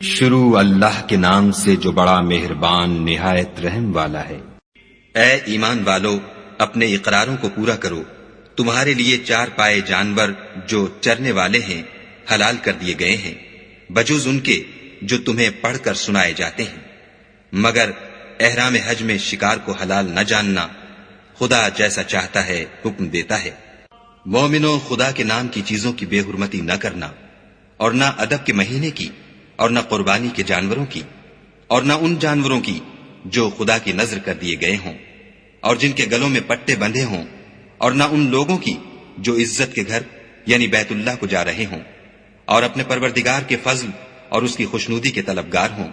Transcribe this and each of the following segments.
شروع اللہ کے نام سے جو بڑا مہربان نہایت رحم والا ہے۔ اے ایمان والو، اپنے اقراروں کو پورا کرو۔ تمہارے لیے چار پائے جانور جو چرنے والے ہیں حلال کر دیے گئے ہیں، بجوز ان کے جو تمہیں پڑھ کر سنائے جاتے ہیں، مگر احرام حج میں شکار کو حلال نہ جاننا۔ خدا جیسا چاہتا ہے حکم دیتا ہے۔ مومنو، خدا کے نام کی چیزوں کی بے حرمتی نہ کرنا، اور نہ ادب کے مہینے کی، اور نہ قربانی کے جانوروں کی، اور نہ ان جانوروں کی جو خدا کی نذر کر دیے گئے ہوں اور جن کے گلوں میں پٹے بندھے ہوں، اور نہ ان لوگوں کی جو عزت کے گھر یعنی بیت اللہ کو جا رہے ہوں اور اپنے پروردگار کے فضل اور اس کی خوشنودی کے طلبگار ہوں۔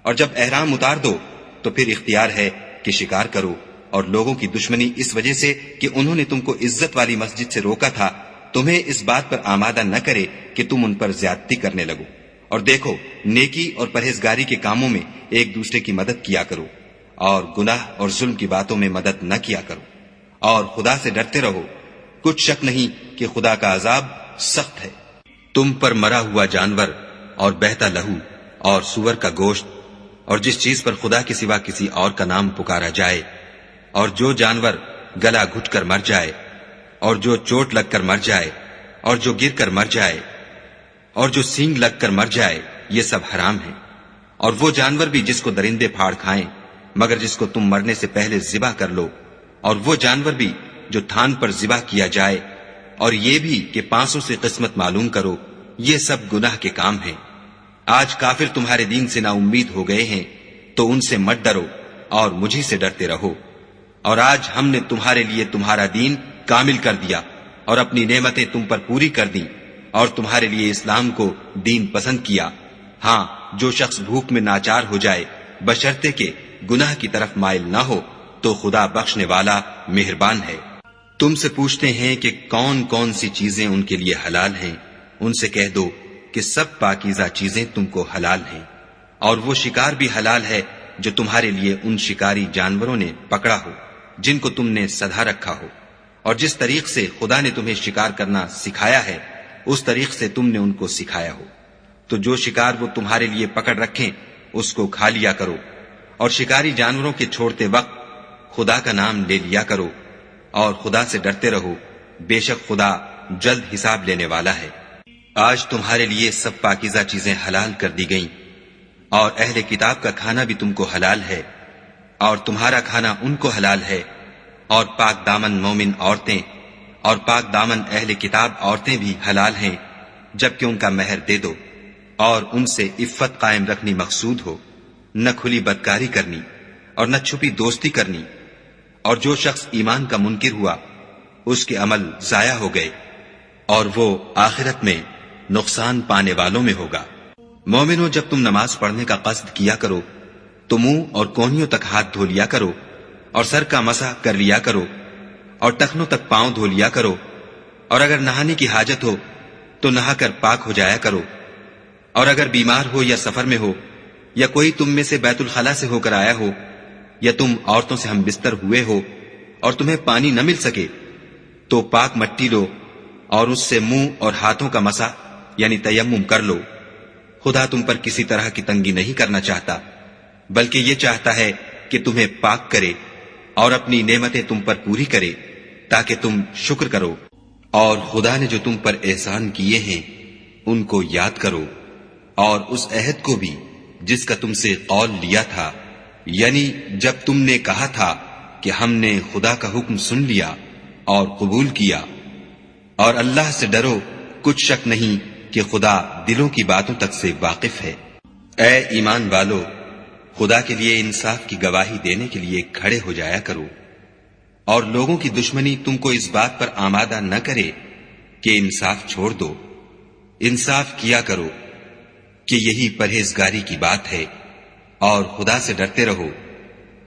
اور جب احرام اتار دو تو پھر اختیار ہے کہ شکار کرو، اور لوگوں کی دشمنی اس وجہ سے کہ انہوں نے تم کو عزت والی مسجد سے روکا تھا تمہیں اس بات پر آمادہ نہ کرے کہ تم ان پر زیادتی کرنے لگو۔ اور دیکھو، نیکی اور پرہیزگاری کے کاموں میں ایک دوسرے کی مدد کیا کرو، اور گناہ اور ظلم کی باتوں میں مدد نہ کیا کرو، اور خدا سے ڈرتے رہو۔ کچھ شک نہیں کہ خدا کا عذاب سخت ہے۔ تم پر مرا ہوا جانور اور بہتا لہو اور سور کا گوشت اور جس چیز پر خدا کے سوا کسی اور کا نام پکارا جائے، اور جو جانور گلا گھٹ کر مر جائے، اور جو چوٹ لگ کر مر جائے، اور جو گر کر مر جائے، اور جو سینگ لگ کر مر جائے، یہ سب حرام ہے۔ اور وہ جانور بھی جس کو درندے پھاڑ کھائیں مگر جس کو تم مرنے سے پہلے ذبح کر لو، اور وہ جانور بھی جو تھان پر ذبح کیا جائے، اور یہ بھی کہ پانسوں سے قسمت معلوم کرو، یہ سب گناہ کے کام ہیں۔ آج کافر تمہارے دین سے نا امید ہو گئے ہیں تو ان سے مت ڈرو اور مجھے سے ڈرتے رہو۔ اور آج ہم نے تمہارے لیے تمہارا دین کامل کر دیا اور اپنی نعمتیں تم پر پوری کر دیں، اور تمہارے لیے اسلام کو دین پسند کیا۔ ہاں، جو شخص بھوک میں ناچار ہو جائے بشرطے کہ گناہ کی طرف مائل نہ ہو تو خدا بخشنے والا مہربان ہے۔ تم سے پوچھتے ہیں کہ کون کون سی چیزیں ان کے لیے حلال ہیں، ان سے کہہ دو کہ سب پاکیزہ چیزیں تم کو حلال ہیں، اور وہ شکار بھی حلال ہے جو تمہارے لیے ان شکاری جانوروں نے پکڑا ہو جن کو تم نے سدھا رکھا ہو، اور جس طریق سے خدا نے تمہیں شکار کرنا سکھایا ہے اس طریق سے تم نے ان کو سکھایا ہو۔ تو جو شکار وہ تمہارے لیے پکڑ رکھیں اس کو کھا لیا کرو، اور شکاری جانوروں کے چھوڑتے وقت خدا کا نام لے لیا کرو، اور خدا سے ڈرتے رہو، بے شک خدا جلد حساب لینے والا ہے۔ آج تمہارے لیے سب پاکیزہ چیزیں حلال کر دی گئیں، اور اہل کتاب کا کھانا بھی تم کو حلال ہے، اور تمہارا کھانا ان کو حلال ہے، اور پاک دامن مومن عورتیں اور پاک دامن اہل کتاب عورتیں بھی حلال ہیں، جبکہ ان کا مہر دے دو، اور ان سے عفت قائم رکھنی مقصود ہو، نہ کھلی بدکاری کرنی اور نہ چھپی دوستی کرنی۔ اور جو شخص ایمان کا منکر ہوا اس کے عمل ضائع ہو گئے، اور وہ آخرت میں نقصان پانے والوں میں ہوگا۔ مومنو، جب تم نماز پڑھنے کا قصد کیا کرو تو منہ اور کونیوں تک ہاتھ دھو لیا کرو، اور سر کا مسح کر لیا کرو، اور ٹخنوں تک پاؤں دھو لیا کرو، اور اگر نہانے کی حاجت ہو تو نہا کر پاک ہو جایا کرو، اور اگر بیمار ہو یا سفر میں ہو، یا کوئی تم میں سے بیت الخلا سے ہو کر آیا ہو، یا تم عورتوں سے ہم بستر ہوئے ہو اور تمہیں پانی نہ مل سکے، تو پاک مٹی لو اور اس سے منہ اور ہاتھوں کا مسح یعنی تیمم کر لو۔ خدا تم پر کسی طرح کی تنگی نہیں کرنا چاہتا، بلکہ یہ چاہتا ہے کہ تمہیں پاک کرے اور اپنی نعمتیں تم پر پوری کرے تاکہ تم شکر کرو۔ اور خدا نے جو تم پر احسان کیے ہیں ان کو یاد کرو، اور اس عہد کو بھی جس کا تم سے قول لیا تھا، یعنی جب تم نے کہا تھا کہ ہم نے خدا کا حکم سن لیا اور قبول کیا۔ اور اللہ سے ڈرو، کچھ شک نہیں کہ خدا دلوں کی باتوں تک سے واقف ہے۔ اے ایمان والو، خدا کے لیے انصاف کی گواہی دینے کے لیے کھڑے ہو جایا کرو، اور لوگوں کی دشمنی تم کو اس بات پر آمادہ نہ کرے کہ انصاف چھوڑ دو۔ انصاف کیا کرو کہ یہی پرہیزگاری کی بات ہے، اور خدا سے ڈرتے رہو۔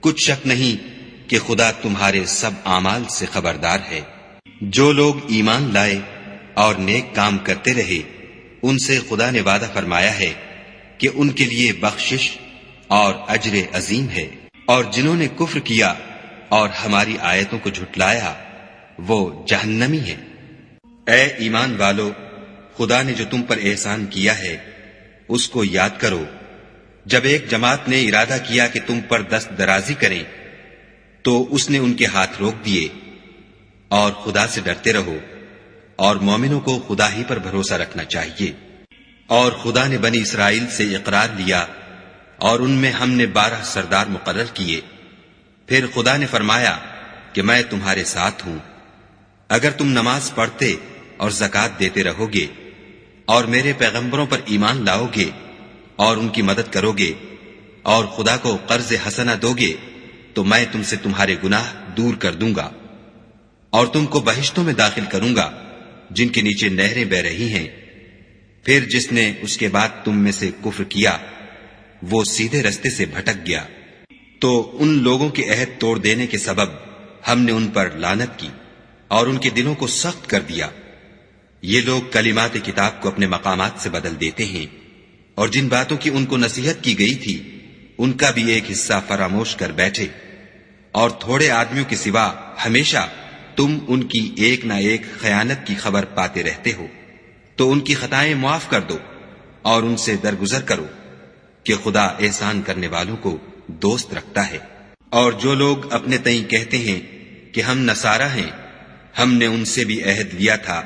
کچھ شک نہیں کہ خدا تمہارے سب اعمال سے خبردار ہے۔ جو لوگ ایمان لائے اور نیک کام کرتے رہے ان سے خدا نے وعدہ فرمایا ہے کہ ان کے لیے بخشش اور اجر عظیم ہے، اور جنہوں نے کفر کیا اور ہماری آیتوں کو جھٹلایا وہ جہنمی ہیں۔ اے ایمان والو، خدا نے جو تم پر احسان کیا ہے اس کو یاد کرو جب ایک جماعت نے ارادہ کیا کہ تم پر دست درازی کریں تو اس نے ان کے ہاتھ روک دیے. اور خدا سے ڈرتے رہو اور مومنوں کو خدا ہی پر بھروسہ رکھنا چاہیے. اور خدا نے بنی اسرائیل سے اقرار لیا اور ان میں ہم نے 12 سردار مقرر کیے. پھر خدا نے فرمایا کہ میں تمہارے ساتھ ہوں. اگر تم نماز پڑھتے اور زکوٰۃ دیتے رہو گے اور میرے پیغمبروں پر ایمان لاؤ گے اور ان کی مدد کرو گے اور خدا کو قرض حسنہ دو گے تو میں تم سے تمہارے گناہ دور کر دوں گا اور تم کو بہشتوں میں داخل کروں گا جن کے نیچے نہریں بہ رہی ہیں. پھر جس نے اس کے بعد تم میں سے کفر کیا وہ سیدھے رستے سے بھٹک گیا. تو ان لوگوں کے عہد توڑ دینے کے سبب ہم نے ان پر لعنت کی اور ان کے دلوں کو سخت کر دیا. یہ لوگ کلمات کتاب کو اپنے مقامات سے بدل دیتے ہیں اور جن باتوں کی ان کو نصیحت کی گئی تھی ان کا بھی ایک حصہ فراموش کر بیٹھے. اور تھوڑے آدمیوں کے سوا ہمیشہ تم ان کی ایک نہ ایک خیانت کی خبر پاتے رہتے ہو. تو ان کی خطائیں معاف کر دو اور ان سے درگزر کرو کہ خدا احسان کرنے والوں کو دوست رکھتا ہے. اور جو لوگ اپنے تئیں کہتے ہیں کہ ہم نصارہ ہیں ہم نے ان سے بھی عہد لیا تھا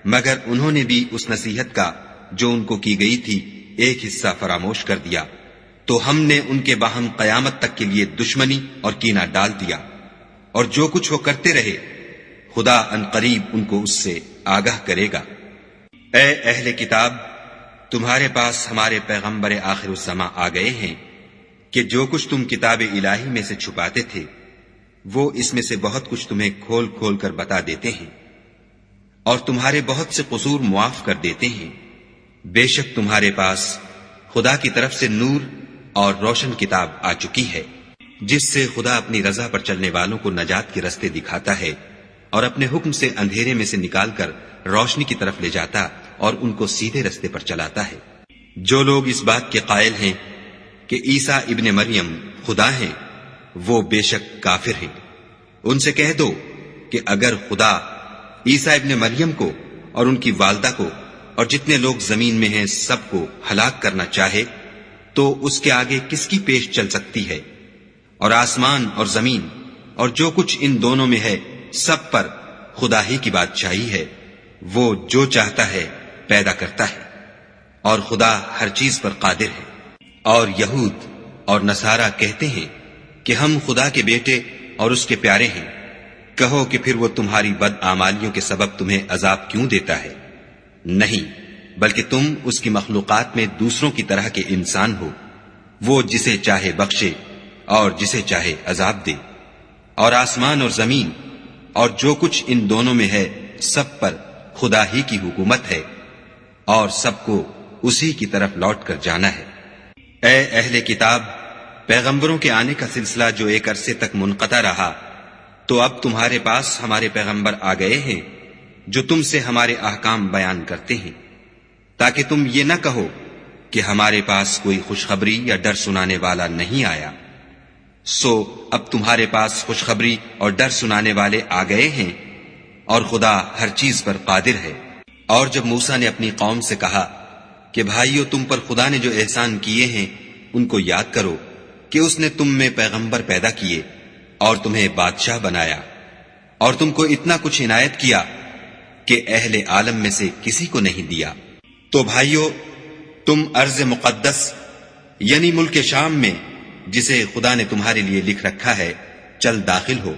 مگر انہوں نے بھی اس نصیحت کا جو ان کو کی گئی تھی ایک حصہ فراموش کر دیا. تو ہم نے ان کے باہم قیامت تک کے لیے دشمنی اور کینہ ڈال دیا. اور جو کچھ وہ کرتے رہے خدا عنقریب ان کو اس سے آگاہ کرے گا. اے اہل کتاب تمہارے پاس ہمارے پیغمبر آخر الزماں آ گئے ہیں کہ جو کچھ تم کتاب الہی میں سے چھپاتے تھے وہ اس میں سے بہت کچھ تمہیں کھول کھول کر بتا دیتے ہیں اور تمہارے بہت سے قصور معاف کر دیتے ہیں. بے شک تمہارے پاس خدا کی طرف سے نور اور روشن کتاب آ چکی ہے جس سے خدا اپنی رضا پر چلنے والوں کو نجات کے رستے دکھاتا ہے اور اپنے حکم سے اندھیرے میں سے نکال کر روشنی کی طرف لے جاتا اور ان کو سیدھے رستے پر چلاتا ہے. جو لوگ اس بات کے قائل ہیں کہ عیسیٰ ابن مریم خدا ہیں وہ بے شک کافر ہیں. ان سے کہہ دو کہ اگر خدا عیسیٰ ابن مریم کو اور ان کی والدہ کو اور جتنے لوگ زمین میں ہیں سب کو ہلاک کرنا چاہے تو اس کے آگے کس کی پیش چل سکتی ہے. اور آسمان اور زمین اور جو کچھ ان دونوں میں ہے سب پر خدا ہی کی بادشاہی ہے. وہ جو چاہتا ہے پیدا کرتا ہے اور خدا ہر چیز پر قادر ہے. اور یہود اور نصارہ کہتے ہیں کہ ہم خدا کے بیٹے اور اس کے پیارے ہیں. کہو کہ پھر وہ تمہاری بد اعمالیوں کے سبب تمہیں عذاب کیوں دیتا ہے؟ نہیں، بلکہ تم اس کی مخلوقات میں دوسروں کی طرح کے انسان ہو. وہ جسے چاہے بخشے اور جسے چاہے عذاب دے. اور آسمان اور زمین اور جو کچھ ان دونوں میں ہے سب پر خدا ہی کی حکومت ہے اور سب کو اسی کی طرف لوٹ کر جانا ہے. اے اہل کتاب پیغمبروں کے آنے کا سلسلہ جو ایک عرصے تک منقطع رہا تو اب تمہارے پاس ہمارے پیغمبر آ گئے ہیں جو تم سے ہمارے احکام بیان کرتے ہیں تاکہ تم یہ نہ کہو کہ ہمارے پاس کوئی خوشخبری یا ڈر سنانے والا نہیں آیا. سو اب تمہارے پاس خوشخبری اور ڈر سنانے والے آ گئے ہیں اور خدا ہر چیز پر قادر ہے. اور جب موسیٰ نے اپنی قوم سے کہا کہ بھائیو تم پر خدا نے جو احسان کیے ہیں ان کو یاد کرو کہ اس نے تم میں پیغمبر پیدا کیے اور تمہیں بادشاہ بنایا اور تم کو اتنا کچھ عنایت کیا کہ اہل عالم میں سے کسی کو نہیں دیا. تو بھائیو تم ارض مقدس یعنی ملک شام میں جسے خدا نے تمہارے لیے لکھ رکھا ہے چل داخل ہو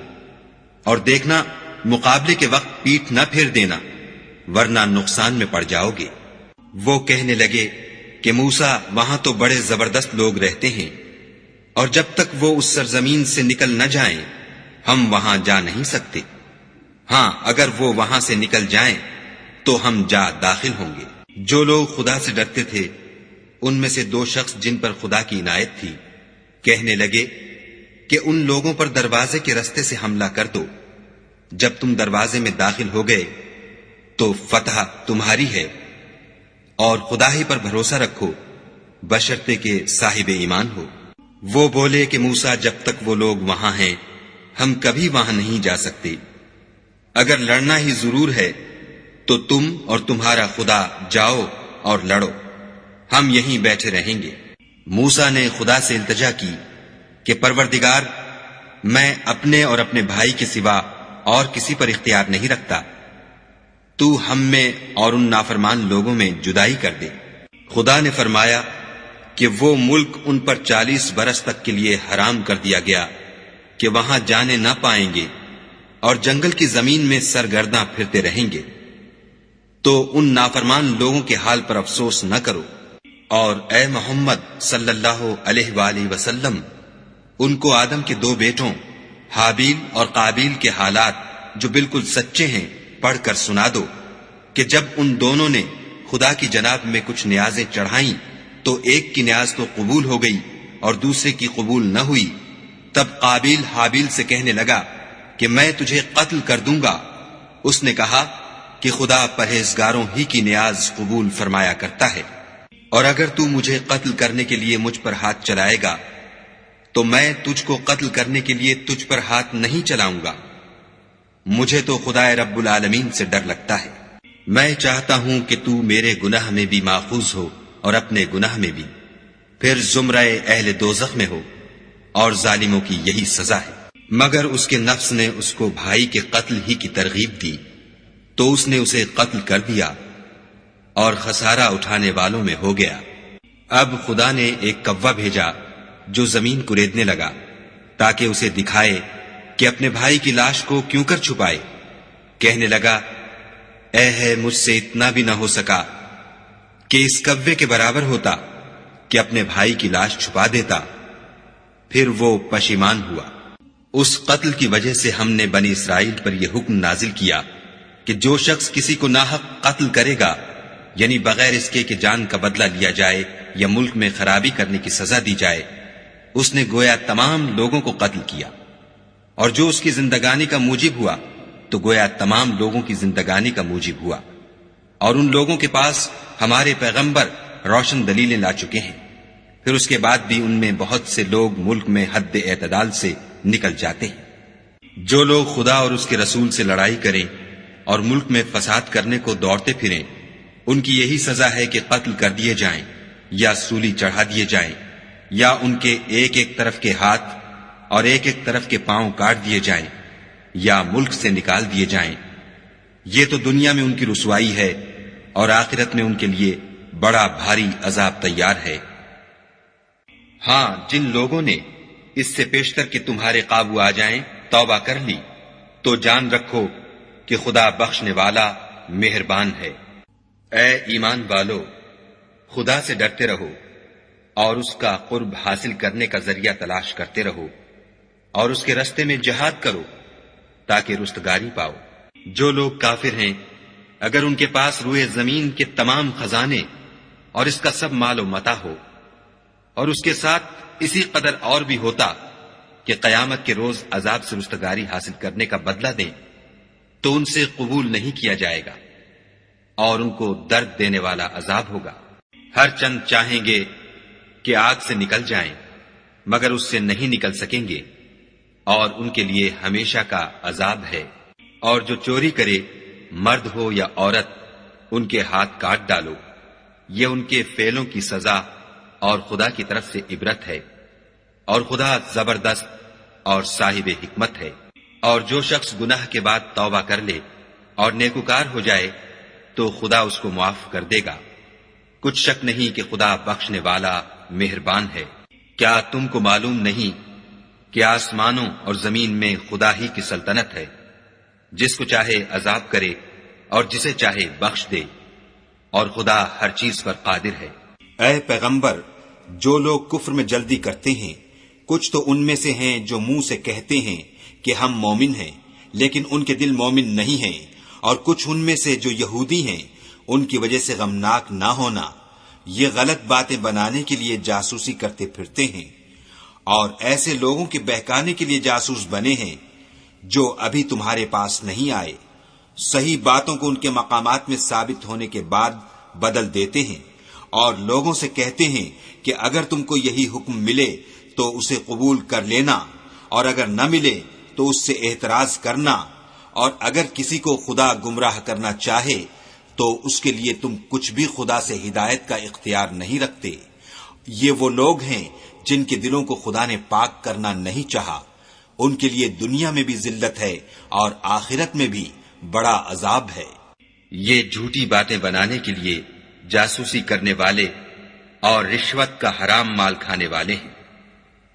اور دیکھنا مقابلے کے وقت پیٹھ نہ پھیر دینا ورنہ نقصان میں پڑ جاؤ گے. وہ کہنے لگے کہ موسیٰ وہاں تو بڑے زبردست لوگ رہتے ہیں اور جب تک وہ اس سرزمین سے نکل نہ جائیں ہم وہاں جا نہیں سکتے. ہاں اگر وہ وہاں سے نکل جائیں تو ہم جا داخل ہوں گے. جو لوگ خدا سے ڈرتے تھے ان میں سے 2 شخص جن پر خدا کی عنایت تھی کہنے لگے کہ ان لوگوں پر دروازے کے رستے سے حملہ کر دو. جب تم دروازے میں داخل ہو گئے تو فتح تمہاری ہے اور خدا ہی پر بھروسہ رکھو بشرطے کہ صاحب ایمان ہو. وہ بولے کہ موسیٰ جب تک وہ لوگ وہاں ہیں ہم کبھی وہاں نہیں جا سکتے. اگر لڑنا ہی ضرور ہے تو تم اور تمہارا خدا جاؤ اور لڑو ہم یہیں بیٹھے رہیں گے۔ موسیٰ نے خدا سے التجا کی کہ پروردگار، میں اپنے اور اپنے بھائی کے سوا اور کسی پر اختیار نہیں رکھتا، تو ہم میں اور ان نافرمان لوگوں میں جدائی کر دے۔ خدا نے فرمایا کہ وہ ملک ان پر 40 برس تک کے لیے حرام کر دیا گیا کہ وہاں جانے نہ پائیں گے اور جنگل کی زمین میں سرگرداں پھرتے رہیں گے۔ تو ان نافرمان لوگوں کے حال پر افسوس نہ کرو، اور اے محمد صلی اللہ علیہ وآلہ وسلم، ان کو آدم کے 2 بیٹوں حابیل اور قابیل کے حالات جو بالکل سچے ہیں پڑھ کر سنا دو کہ جب ان دونوں نے خدا کی جناب میں کچھ نیازیں چڑھائیں تو ایک کی نیاز تو قبول ہو گئی اور دوسرے کی قبول نہ ہوئی۔ تب قابیل حابیل سے کہنے لگا کہ میں تجھے قتل کر دوں گا۔ اس نے کہا کہ خدا پرہیزگاروں ہی کی نیاز قبول فرمایا کرتا ہے، اور اگر تو مجھے قتل کرنے کے لیے مجھ پر ہاتھ چلائے گا تو میں تجھ کو قتل کرنے کے لیے تجھ پر ہاتھ نہیں چلاؤں گا۔ مجھے تو خدا رب العالمین سے ڈر لگتا ہے۔ میں چاہتا ہوں کہ تو میرے گناہ میں بھی ماخوذ ہو اور اپنے گناہ میں بھی، پھر زمرہ اہل دوزخ میں ہو، اور ظالموں کی یہی سزا ہے۔ مگر اس کے نفس نے اس کو بھائی کے قتل ہی کی ترغیب دی تو اس نے اسے قتل کر دیا اور خسارہ اٹھانے والوں میں ہو گیا۔ اب خدا نے ایک کوا بھیجا جو زمین کریدنے لگا تاکہ اسے دکھائے کہ اپنے بھائی کی لاش کو کیوں کر چھپائے۔ کہنے لگا، اے ہے مجھ سے اتنا بھی نہ ہو سکا کہ اس کوے کے برابر ہوتا کہ اپنے بھائی کی لاش چھپا دیتا۔ پھر وہ پشیمان ہوا۔ اس قتل کی وجہ سے ہم نے بنی اسرائیل پر یہ حکم نازل کیا کہ جو شخص کسی کو ناحق قتل کرے گا، یعنی بغیر اس کے کہ جان کا بدلہ لیا جائے یا ملک میں خرابی کرنے کی سزا دی جائے، اس نے گویا تمام لوگوں کو قتل کیا، اور جو اس کی زندگانی کا موجب ہوا تو گویا تمام لوگوں کی زندگانی کا موجب ہوا۔ اور ان لوگوں کے پاس ہمارے پیغمبر روشن دلیلیں لا چکے ہیں، پھر اس کے بعد بھی ان میں بہت سے لوگ ملک میں حد اعتدال سے نکل جاتے ہیں۔ جو لوگ خدا اور اس کے رسول سے لڑائی کریں اور ملک میں فساد کرنے کو دوڑتے پھریں، ان کی یہی سزا ہے کہ قتل کر دیے جائیں یا سولی چڑھا دیے جائیں، یا ان کے ایک ایک طرف کے ہاتھ اور ایک ایک طرف کے پاؤں کاٹ دیے جائیں یا ملک سے نکال دیے جائیں۔ یہ تو دنیا میں ان کی رسوائی ہے، اور آخرت میں ان کے لیے بڑا بھاری عذاب تیار ہے۔ ہاں، جن لوگوں نے اس سے پیشتر کہ تمہارے قابو آ جائیں توبہ کر لی تو جان رکھو کہ خدا بخشنے والا مہربان ہے۔ اے ایمان والو، خدا سے ڈرتے رہو اور اس کا قرب حاصل کرنے کا ذریعہ تلاش کرتے رہو، اور اس کے رستے میں جہاد کرو تاکہ رستگاری پاؤ۔ جو لوگ کافر ہیں، اگر ان کے پاس روئے زمین کے تمام خزانے اور اس کا سب مال و متاع ہو، اور اس کے ساتھ اسی قدر اور بھی ہوتا کہ قیامت کے روز عذاب سے رستگاری حاصل کرنے کا بدلہ دیں، تو ان سے قبول نہیں کیا جائے گا، اور ان کو درد دینے والا عذاب ہوگا۔ ہر چند چاہیں گے کہ آگ سے نکل جائیں، مگر اس سے نہیں نکل سکیں گے، اور ان کے لیے ہمیشہ کا عذاب ہے۔ اور جو چوری کرے، مرد ہو یا عورت، ان کے ہاتھ کاٹ ڈالو، یہ ان کے فعلوں کی سزا اور خدا کی طرف سے عبرت ہے، اور خدا زبردست اور صاحب حکمت ہے۔ اور جو شخص گناہ کے بعد توبہ کر لے اور نیکوکار ہو جائے تو خدا اس کو معاف کر دے گا۔ کچھ شک نہیں کہ خدا بخشنے والا مہربان ہے۔ کیا تم کو معلوم نہیں کہ آسمانوں اور زمین میں خدا ہی کی سلطنت ہے، جس کو چاہے عذاب کرے اور جسے چاہے بخش دے، اور خدا ہر چیز پر قادر ہے۔ اے پیغمبر، جو لوگ کفر میں جلدی کرتے ہیں، کچھ تو ان میں سے ہیں جو منہ سے کہتے ہیں کہ ہم مومن ہیں، لیکن ان کے دل مومن نہیں ہیں، اور کچھ ان میں سے جو یہودی ہیں، ان کی وجہ سے غمناک نہ ہونا، یہ غلط باتیں بنانے کے لیے جاسوسی کرتے پھرتے ہیں، اور ایسے لوگوں کے بہکانے کے لیے جاسوس بنے ہیں جو ابھی تمہارے پاس نہیں آئے، صحیح باتوں کو ان کے مقامات میں ثابت ہونے کے بعد بدل دیتے ہیں، اور لوگوں سے کہتے ہیں کہ اگر تم کو یہی حکم ملے تو اسے قبول کر لینا، اور اگر نہ ملے تو اس سے اعتراض کرنا، اور اگر کسی کو خدا گمراہ کرنا چاہے تو اس کے لیے تم کچھ بھی خدا سے ہدایت کا اختیار نہیں رکھتے۔ یہ وہ لوگ ہیں جن کے دلوں کو خدا نے پاک کرنا نہیں چاہا، ان کے لیے دنیا میں بھی ذلت ہے اور آخرت میں بھی بڑا عذاب ہے۔ یہ جھوٹی باتیں بنانے کے لیے جاسوسی کرنے والے اور رشوت کا حرام مال کھانے والے ہیں۔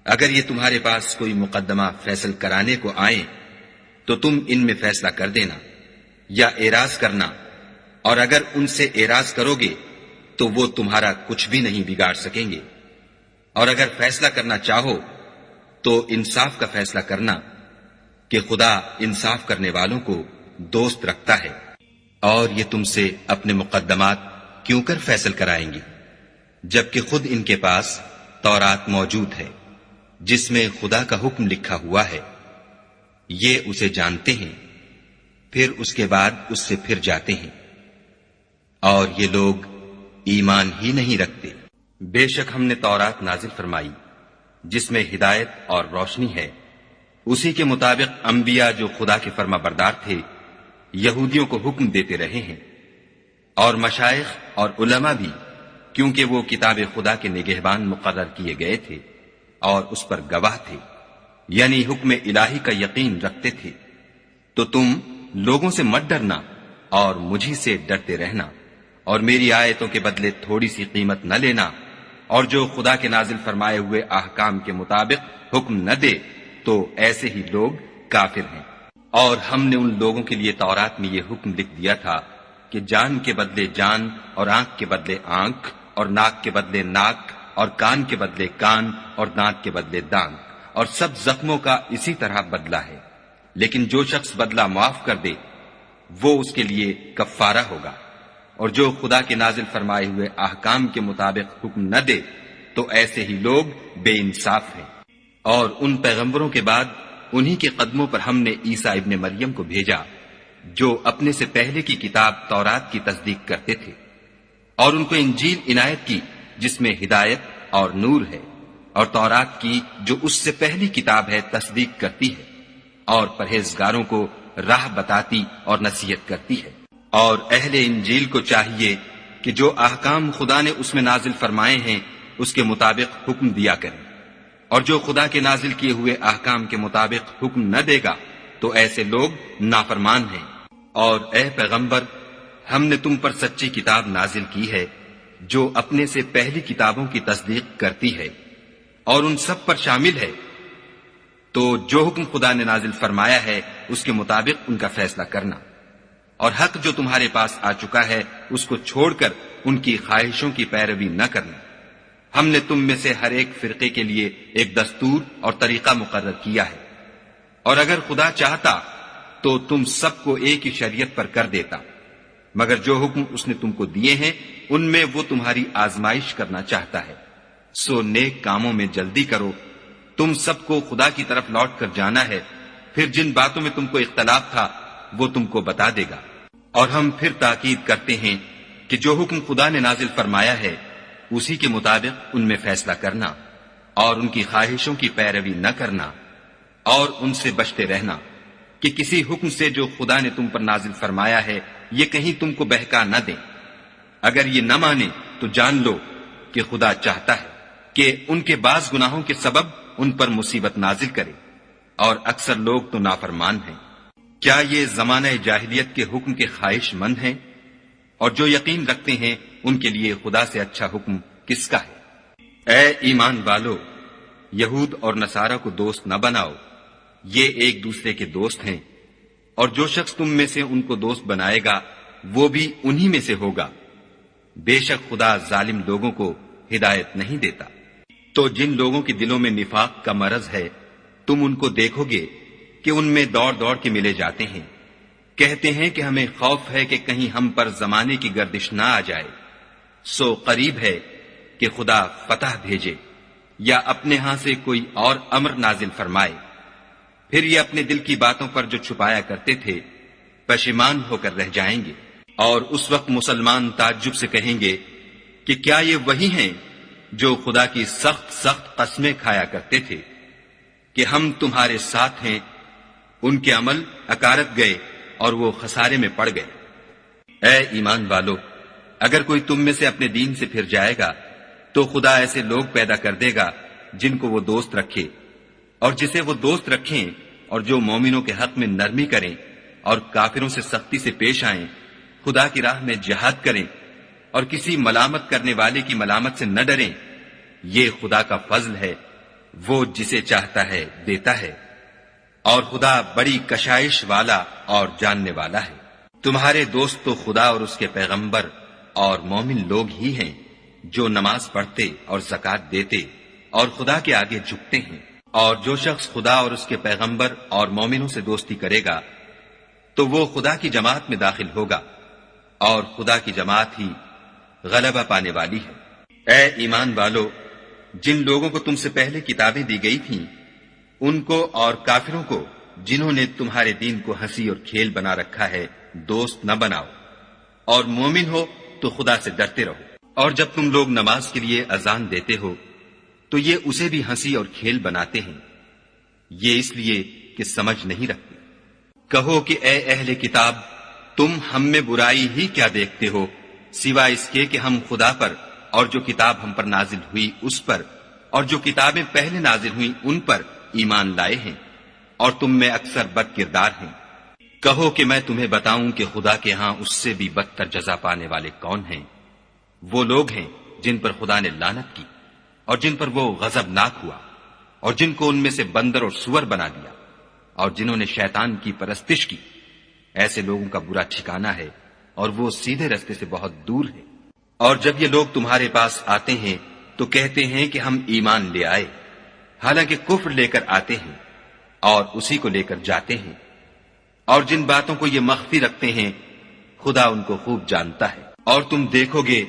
اگر یہ تمہارے پاس کوئی مقدمہ فیصل کرانے کو آئیں تو تم ان میں فیصلہ کر دینا یا اعراض کرنا، اور اگر ان سے اعراض کرو گے تو وہ تمہارا کچھ بھی نہیں بگاڑ سکیں گے، اور اگر فیصلہ کرنا چاہو تو انصاف کا فیصلہ کرنا کہ خدا انصاف کرنے والوں کو دوست رکھتا ہے۔ اور یہ تم سے اپنے مقدمات کیوں کر فیصل کرائیں گے جبکہ خود ان کے پاس تورات موجود ہے جس میں خدا کا حکم لکھا ہوا ہے۔ یہ اسے جانتے ہیں، پھر اس کے بعد اس سے پھر جاتے ہیں، اور یہ لوگ ایمان ہی نہیں رکھتے۔ بے شک ہم نے تورات نازل فرمائی جس میں ہدایت اور روشنی ہے، اسی کے مطابق انبیاء جو خدا کے فرما بردار تھے یہودیوں کو حکم دیتے رہے ہیں، اور مشائخ اور علماء بھی، کیونکہ وہ کتاب خدا کے نگہبان مقرر کیے گئے تھے اور اس پر گواہ تھے، یعنی حکم الہی کا یقین رکھتے تھے۔ تو تم لوگوں سے مت ڈرنا اور مجھی سے ڈرتے رہنا، اور میری آیتوں کے بدلے تھوڑی سی قیمت نہ لینا، اور جو خدا کے نازل فرمائے ہوئے احکام کے مطابق حکم نہ دے تو ایسے ہی لوگ کافر ہیں۔ اور ہم نے ان لوگوں کے لیے تورات میں یہ حکم لکھ دیا تھا کہ جان کے بدلے جان، اور آنکھ کے بدلے آنکھ، اور ناک کے بدلے ناک، اور کان کے بدلے کان، اور دانت کے بدلے دانت، اور سب زخموں کا اسی طرح بدلہ ہے۔ لیکن جو شخص بدلہ معاف کر دے وہ اس کے لیے کفارہ ہوگا، اور جو خدا کے نازل فرمائے ہوئے احکام کے مطابق حکم نہ دے تو ایسے ہی لوگ بے انصاف ہیں۔ اور ان پیغمبروں کے بعد انہی کے قدموں پر ہم نے عیسیٰ ابن مریم کو بھیجا جو اپنے سے پہلے کی کتاب تورات کی تصدیق کرتے تھے، اور ان کو انجیل عنایت کی جس میں ہدایت اور نور ہے، اور تورات کی جو اس سے پہلی کتاب ہے تصدیق کرتی ہے، اور پرہیزگاروں کو راہ بتاتی اور نصیحت کرتی ہے۔ اور اہل انجیل کو چاہیے کہ جو احکام خدا نے اس میں نازل فرمائے ہیں اس کے مطابق حکم دیا کریں، اور جو خدا کے نازل کیے ہوئے احکام کے مطابق حکم نہ دے گا تو ایسے لوگ نافرمان ہیں۔ اور اے پیغمبر، ہم نے تم پر سچی کتاب نازل کی ہے جو اپنے سے پہلی کتابوں کی تصدیق کرتی ہے اور ان سب پر شامل ہے، تو جو حکم خدا نے نازل فرمایا ہے اس کے مطابق ان کا فیصلہ کرنا، اور حق جو تمہارے پاس آ چکا ہے اس کو چھوڑ کر ان کی خواہشوں کی پیروی نہ کرنا۔ ہم نے تم میں سے ہر ایک فرقے کے لیے ایک دستور اور طریقہ مقرر کیا ہے، اور اگر خدا چاہتا تو تم سب کو ایک ہی شریعت پر کر دیتا، مگر جو حکم اس نے تم کو دیے ہیں ان میں وہ تمہاری آزمائش کرنا چاہتا ہے۔ سو نیک کاموں میں جلدی کرو، تم سب کو خدا کی طرف لوٹ کر جانا ہے، پھر جن باتوں میں تم کو اختلاف تھا وہ تم کو بتا دے گا۔ اور ہم پھر تاکید کرتے ہیں کہ جو حکم خدا نے نازل فرمایا ہے اسی کے مطابق ان میں فیصلہ کرنا، اور ان کی خواہشوں کی پیروی نہ کرنا، اور ان سے بچتے رہنا کہ کسی حکم سے جو خدا نے تم پر نازل فرمایا ہے یہ کہیں تم کو بہکا نہ دیں۔ اگر یہ نہ مانے تو جان لو کہ خدا چاہتا ہے کہ ان کے بعض گناہوں کے سبب ان پر مصیبت نازل کرے، اور اکثر لوگ تو نافرمان ہیں۔ کیا یہ زمانہ جاہلیت کے حکم کے خواہش مند ہیں؟ اور جو یقین رکھتے ہیں ان کے لیے خدا سے اچھا حکم کس کا ہے؟ اے ایمان والو، یہود اور نصارہ کو دوست نہ بناؤ، یہ ایک دوسرے کے دوست ہیں، اور جو شخص تم میں سے ان کو دوست بنائے گا وہ بھی انہی میں سے ہوگا۔ بے شک خدا ظالم لوگوں کو ہدایت نہیں دیتا۔ تو جن لوگوں کے دلوں میں نفاق کا مرض ہے تم ان کو دیکھو گے کہ ان میں دوڑ دوڑ کے ملے جاتے ہیں، کہتے ہیں کہ ہمیں خوف ہے کہ کہیں ہم پر زمانے کی گردش نہ آ جائے۔ سو قریب ہے کہ خدا فتح بھیجے یا اپنے ہاں سے کوئی اور امر نازل فرمائے، پھر یہ اپنے دل کی باتوں پر جو چھپایا کرتے تھے پشیمان ہو کر رہ جائیں گے۔ اور اس وقت مسلمان تعجب سے کہیں گے کہ کیا یہ وہی ہیں جو خدا کی سخت سخت قسمیں کھایا کرتے تھے کہ ہم تمہارے ساتھ ہیں؟ ان کے عمل اکارت گئے اور وہ خسارے میں پڑ گئے۔ اے ایمان والو، اگر کوئی تم میں سے اپنے دین سے پھر جائے گا تو خدا ایسے لوگ پیدا کر دے گا جن کو وہ دوست رکھے اور جسے وہ دوست رکھیں، اور جو مومنوں کے حق میں نرمی کریں اور کافروں سے سختی سے پیش آئیں، خدا کی راہ میں جہاد کریں اور کسی ملامت کرنے والے کی ملامت سے نہ ڈریں۔ یہ خدا کا فضل ہے، وہ جسے چاہتا ہے دیتا ہے، اور خدا بڑی کشائش والا اور جاننے والا ہے۔ تمہارے دوست تو خدا اور اس کے پیغمبر اور مومن لوگ ہی ہیں جو نماز پڑھتے اور زکوٰۃ دیتے اور خدا کے آگے جھکتے ہیں، اور جو شخص خدا اور اس کے پیغمبر اور مومنوں سے دوستی کرے گا تو وہ خدا کی جماعت میں داخل ہوگا، اور خدا کی جماعت ہی غلبہ پانے والی ہے۔ اے ایمان والو، جن لوگوں کو تم سے پہلے کتابیں دی گئی تھیں ان کو اور کافروں کو جنہوں نے تمہارے دین کو ہنسی اور کھیل بنا رکھا ہے دوست نہ بناؤ، اور مومن ہو تو خدا سے ڈرتے رہو۔ اور جب تم لوگ نماز کے لیے اذان دیتے ہو تو یہ اسے بھی ہنسی اور کھیل بناتے ہیں، یہ اس لیے کہ سمجھ نہیں رکھتے۔ کہو کہ اے اہل کتاب، تم ہم میں برائی ہی کیا دیکھتے ہو سوائے اس کے کہ ہم خدا پر اور جو کتاب ہم پر نازل ہوئی اس پر اور جو کتابیں پہلے نازل ہوئیں ان پر ایمان لائے ہیں، اور تم میں اکثر بد کردار ہیں۔ کہو کہ میں تمہیں بتاؤں کہ خدا کے ہاں اس سے بھی بدتر جزا پانے والے کون ہیں؟ وہ لوگ ہیں جن پر خدا نے لعنت کی اور جن پر وہ غضبناک ہوا، اور جن کو ان میں سے بندر اور سور بنا دیا، اور جنہوں نے شیطان کی پرستش کی۔ ایسے لوگوں کا برا ٹھکانہ ہے اور وہ سیدھے رستے سے بہت دور ہے۔ اور جب یہ لوگ تمہارے پاس آتے ہیں تو کہتے ہیں کہ ہم ایمان لے آئے، حالانکہ کفر لے کر آتے ہیں اور اسی کو لے کر جاتے ہیں، اور جن باتوں کو یہ مخفی رکھتے ہیں خدا ان کو خوب جانتا ہے۔ اور تم دیکھو گے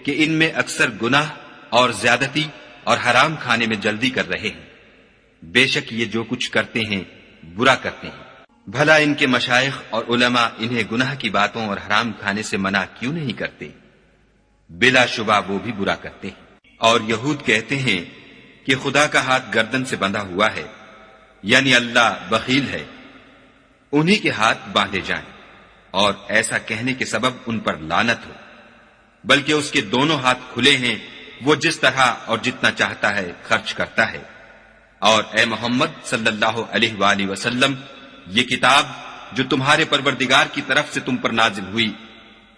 کہ ان میں اکثر گناہ اور زیادتی اور حرام کھانے میں جلدی کر رہے ہیں، بے شک یہ جو کچھ کرتے ہیں برا کرتے ہیں۔ بھلا ان کے مشائخ اور علماء انہیں گناہ کی باتوں اور حرام کھانے سے منع کیوں نہیں کرتے؟ بلا شبہ وہ بھی برا کرتے ہیں۔ اور یہود کہتے ہیں کہ خدا کا ہاتھ گردن سے بندھا ہوا ہے، یعنی اللہ بخیل ہے، انہی کے ہاتھ باندھے جائیں، اور ایسا کہنے کے سبب ان پر لعنت ہو، بلکہ اس کے دونوں ہاتھ کھلے ہیں، وہ جس طرح اور جتنا چاہتا ہے خرچ کرتا ہے۔ اور اے محمد صلی اللہ علیہ وآلہ وسلم، یہ کتاب جو تمہارے پروردگار کی طرف سے تم پر نازل ہوئی،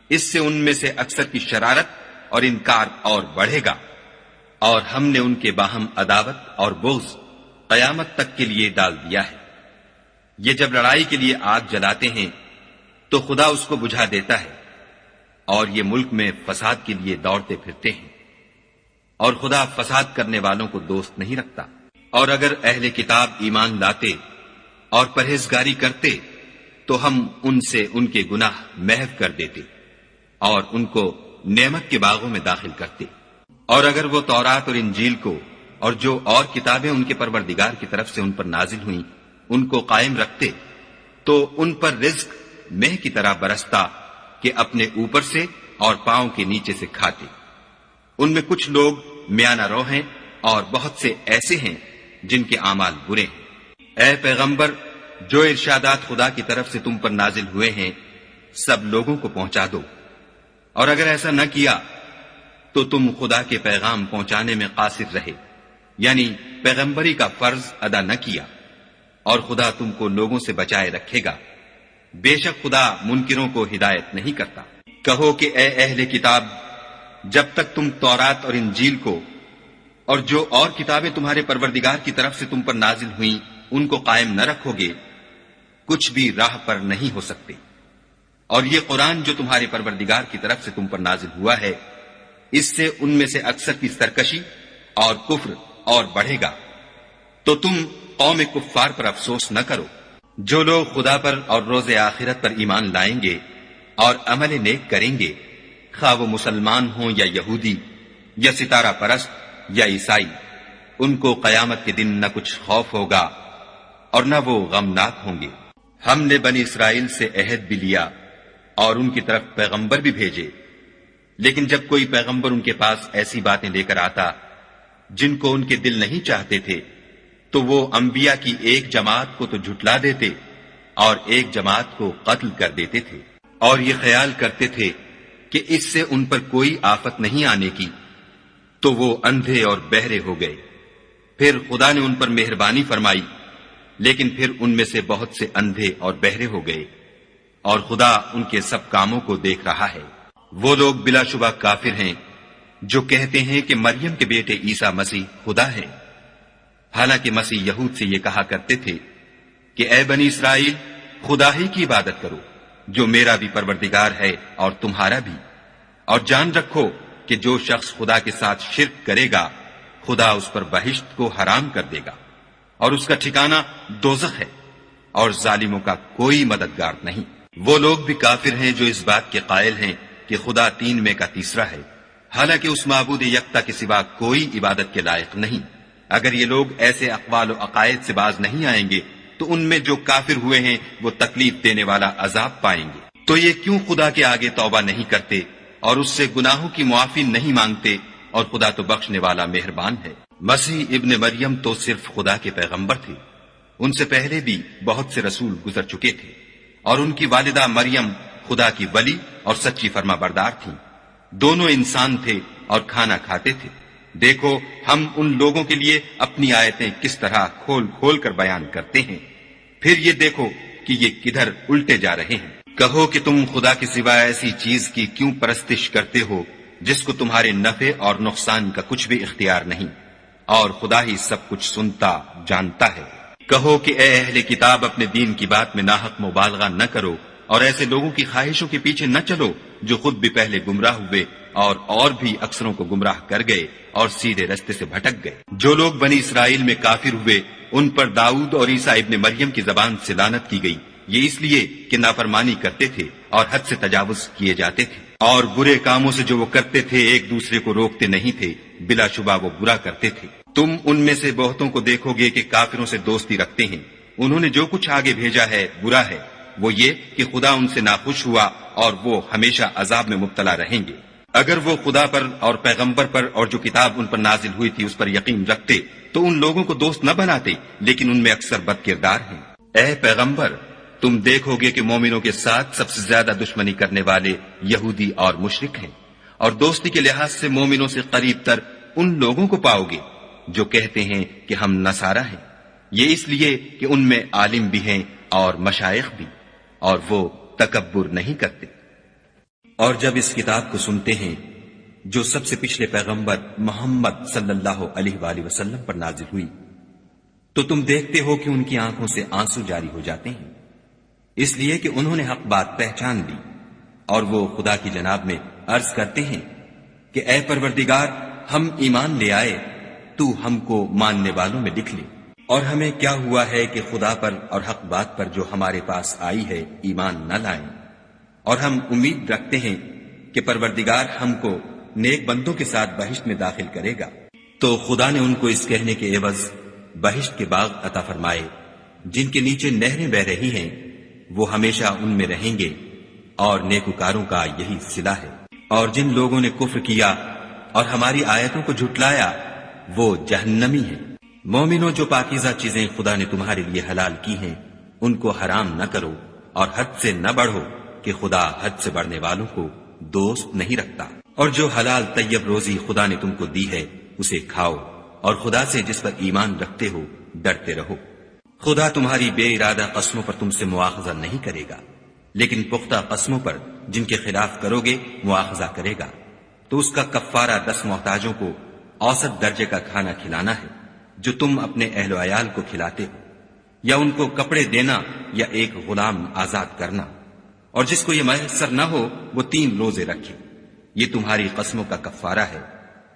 اس سے ان میں سے اکثر کی شرارت اور انکار اور بڑھے گا، اور ہم نے ان کے باہم عداوت اور بغض قیامت تک کے لیے ڈال دیا ہے۔ یہ جب لڑائی کے لیے آگ جلاتے ہیں تو خدا اس کو بجھا دیتا ہے، اور یہ ملک میں فساد کے لیے دوڑتے پھرتے ہیں، اور خدا فساد کرنے والوں کو دوست نہیں رکھتا۔ اور اگر اہل کتاب ایمان لاتے اور پرہیزگاری کرتے تو ہم ان سے ان کے گناہ محو کر دیتے اور ان کو نعمت کے باغوں میں داخل کرتے۔ اور اگر وہ تورات اور انجیل کو اور جو اور کتابیں ان کے پروردگار کی طرف سے ان پر نازل ہوئیں ان کو قائم رکھتے تو ان پر رزق مہ کی طرح برستا کہ اپنے اوپر سے اور پاؤں کے نیچے سے کھاتے۔ ان میں کچھ لوگ میانہ رو ہیں اور بہت سے ایسے ہیں جن کے اعمال برے ہیں۔ اے پیغمبر، جو ارشادات خدا کی طرف سے تم پر نازل ہوئے ہیں سب لوگوں کو پہنچا دو، اور اگر ایسا نہ کیا تو تم خدا کے پیغام پہنچانے میں قاصر رہے، یعنی پیغمبری کا فرض ادا نہ کیا، اور خدا تم کو لوگوں سے بچائے رکھے گا، بے شک خدا منکروں کو ہدایت نہیں کرتا۔ کہو کہ اے اہل کتاب، جب تک تم تورات اور انجیل کو اور جو اور کتابیں تمہارے پروردگار کی طرف سے تم پر نازل ہوئیں ان کو قائم نہ رکھو گے کچھ بھی راہ پر نہیں ہو سکتے۔ اور یہ قرآن جو تمہارے پروردگار کی طرف سے تم پر نازل ہوا ہے اس سے ان میں سے اکثر کی سرکشی اور کفر اور بڑھے گا، تو تم قوم کفار پر افسوس نہ کرو۔ جو لوگ خدا پر اور روز آخرت پر ایمان لائیں گے اور عمل نیک کریں گے، خواہ وہ مسلمان ہوں یا یہودی یا ستارہ پرست یا عیسائی، ان کو قیامت کے دن نہ کچھ خوف ہوگا اور نہ وہ غمناک ہوں گے۔ ہم نے بنی اسرائیل سے عہد بھی لیا اور ان کی طرف پیغمبر بھی بھیجے، لیکن جب کوئی پیغمبر ان کے پاس ایسی باتیں لے کر آتا جن کو ان کے دل نہیں چاہتے تھے تو وہ انبیاء کی ایک جماعت کو تو جھٹلا دیتے اور ایک جماعت کو قتل کر دیتے تھے۔ اور یہ خیال کرتے تھے کہ اس سے ان پر کوئی آفت نہیں آنے کی، تو وہ اندھے اور بہرے ہو گئے۔ پھر خدا نے ان پر مہربانی فرمائی، لیکن پھر ان میں سے بہت سے اندھے اور بہرے ہو گئے، اور خدا ان کے سب کاموں کو دیکھ رہا ہے۔ وہ لوگ بلا شبہ کافر ہیں جو کہتے ہیں کہ مریم کے بیٹے عیسیٰ مسیح خدا ہے، حالانکہ مسیح یہود سے یہ کہا کرتے تھے کہ اے بنی اسرائیل، خدا ہی کی عبادت کرو جو میرا بھی پروردگار ہے اور تمہارا بھی، اور جان رکھو کہ جو شخص خدا کے ساتھ شرک کرے گا خدا اس پر بہشت کو حرام کر دے گا، اور اس کا ٹھکانہ دوزخ ہے، اور ظالموں کا کوئی مددگار نہیں۔ وہ لوگ بھی کافر ہیں جو اس بات کے قائل ہیں کہ خدا تین میں کا تیسرا ہے، حالانکہ اس معبود یکتا کے سوا کوئی عبادت کے لائق نہیں۔ اگر یہ لوگ ایسے اقوال و عقائد سے باز نہیں آئیں گے تو ان میں جو کافر ہوئے ہیں وہ تکلیف دینے والا عذاب پائیں گے۔ تو یہ کیوں خدا کے آگے توبہ نہیں کرتے اور اس سے گناہوں کی معافی نہیں مانگتے، اور خدا تو بخشنے والا مہربان ہے۔ مسیح ابن مریم تو صرف خدا کے پیغمبر تھے، ان سے پہلے بھی بہت سے رسول گزر چکے تھے، اور ان کی والدہ مریم خدا کی ولی اور سچی فرما بردار تھیں۔ دونوں انسان تھے اور کھانا کھاتے تھے۔ دیکھو ہم ان لوگوں کے لیے اپنی آیتیں کس طرح کھول کھول کر بیان کرتے ہیں، پھر یہ دیکھو کہ یہ کدھر الٹے جا رہے ہیں۔ کہو کہ تم خدا کے سوا ایسی چیز کی کیوں پرستش کرتے ہو جس کو تمہارے نفع اور نقصان کا کچھ بھی اختیار نہیں، اور خدا ہی سب کچھ سنتا جانتا ہے۔ کہو کہ اے اہل کتاب، اپنے دین کی بات میں ناحق مبالغہ نہ کرو، اور ایسے لوگوں کی خواہشوں کے پیچھے نہ چلو جو خود بھی پہلے گمراہ ہوئے اور بھی اکثروں کو گمراہ کر گئے اور سیدھے رستے سے بھٹک گئے۔ جو لوگ بنی اسرائیل میں کافر ہوئے ان پر داؤد اور عیسیٰ ابن مریم کی زبان سے لعنت کی گئی، یہ اس لیے کہ نافرمانی کرتے تھے اور حد سے تجاوز کیے جاتے تھے، اور برے کاموں سے جو وہ کرتے تھے ایک دوسرے کو روکتے نہیں تھے، بلا شبہ وہ برا کرتے تھے۔ تم ان میں سے بہتوں کو دیکھو گے کہ کافروں سے دوستی رکھتے ہیں، انہوں نے جو کچھ آگے بھیجا ہے برا ہے، وہ یہ کہ خدا ان سے ناخوش ہوا اور وہ ہمیشہ عذاب میں مبتلا رہیں گے۔ اگر وہ خدا پر اور پیغمبر پر اور جو کتاب ان پر نازل ہوئی تھی اس پر یقین رکھتے تو ان لوگوں کو دوست نہ بناتے، لیکن ان میں اکثر بد کردار ہیں۔ اے پیغمبر، تم دیکھو گے کہ مومنوں کے ساتھ سب سے زیادہ دشمنی کرنے والے یہودی اور مشرک ہیں، اور دوستی کے لحاظ سے مومنوں سے قریب تر ان لوگوں کو پاؤ گے جو کہتے ہیں کہ ہم نصارہ ہیں، یہ اس لیے کہ ان میں عالم بھی ہیں اور مشائخ بھی، اور وہ تکبر نہیں کرتے۔ اور جب اس کتاب کو سنتے ہیں جو سب سے پچھلے پیغمبر محمد صلی اللہ علیہ وآلہ وسلم پر نازل ہوئی، تو تم دیکھتے ہو کہ ان کی آنکھوں سے آنسو جاری ہو جاتے ہیں، اس لیے کہ انہوں نے حق بات پہچان لی، اور وہ خدا کی جناب میں عرض کرتے ہیں کہ اے پروردگار، ہم ایمان لے آئے، تو ہم کو ماننے والوں میں لکھ لے، اور ہمیں کیا ہوا ہے کہ خدا پر اور حق بات پر جو ہمارے پاس آئی ہے ایمان نہ لائیں، اور ہم امید رکھتے ہیں کہ پروردگار ہم کو نیک بندوں کے ساتھ بہشت میں داخل کرے گا۔ تو خدا نے ان کو اس کہنے کے عوض بہشت کے باغ عطا فرمائے جن کے نیچے نہریں بہ رہی ہیں، وہ ہمیشہ ان میں رہیں گے، اور نیکوکاروں کا یہی صلہ ہے۔ اور جن لوگوں نے کفر کیا اور ہماری آیتوں کو جھٹلایا وہ جہنمی ہیں۔ مومنوں، جو پاکیزہ چیزیں خدا نے تمہارے لیے حلال کی ہیں ان کو حرام نہ کرو، اور حد سے نہ بڑھو کہ خدا حد سے بڑھنے والوں کو دوست نہیں رکھتا۔ اور جو حلال طیب روزی خدا نے تم کو دی ہے اسے کھاؤ، اور خدا سے جس پر ایمان رکھتے ہو ڈرتے رہو۔ خدا تمہاری بے ارادہ قسموں پر تم سے مواخذہ نہیں کرے گا، لیکن پختہ قسموں پر جن کے خلاف کرو گے مواخذہ کرے گا، تو اس کا کفارہ 10 محتاجوں کو اوسط درجے کا کھانا کھلانا ہے جو تم اپنے اہل و عیال کو کھلاتے ہو، یا ان کو کپڑے دینا یا ایک غلام آزاد کرنا، اور جس کو یہ میسر نہ ہو وہ 3 روزے رکھے۔ یہ تمہاری قسموں کا کفارہ ہے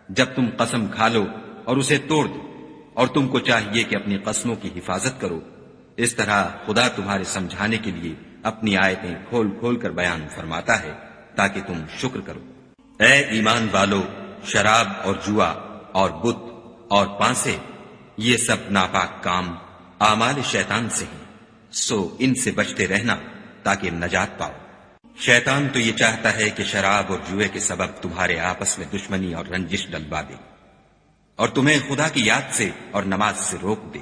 جب تم قسم کھا لو اور اسے توڑ دو، اور تم کو چاہیے کہ اپنی قسموں کی حفاظت کرو۔ اس طرح خدا تمہارے سمجھانے کے لیے اپنی آیتیں کھول کھول کر بیان فرماتا ہے تاکہ تم شکر کرو۔ اے ایمان والو، شراب اور جوا اور بت اور پانسے، یہ سب ناپاک کام اعمال شیطان سے ہیں، سو ان سے بچتے رہنا تاکہ نجات پاؤ۔ شیطان تو یہ چاہتا ہے کہ شراب اور جوئے کے سبب تمہارے آپس میں دشمنی اور رنجش ڈلوا دے، اور تمہیں خدا کی یاد سے اور نماز سے روک دے،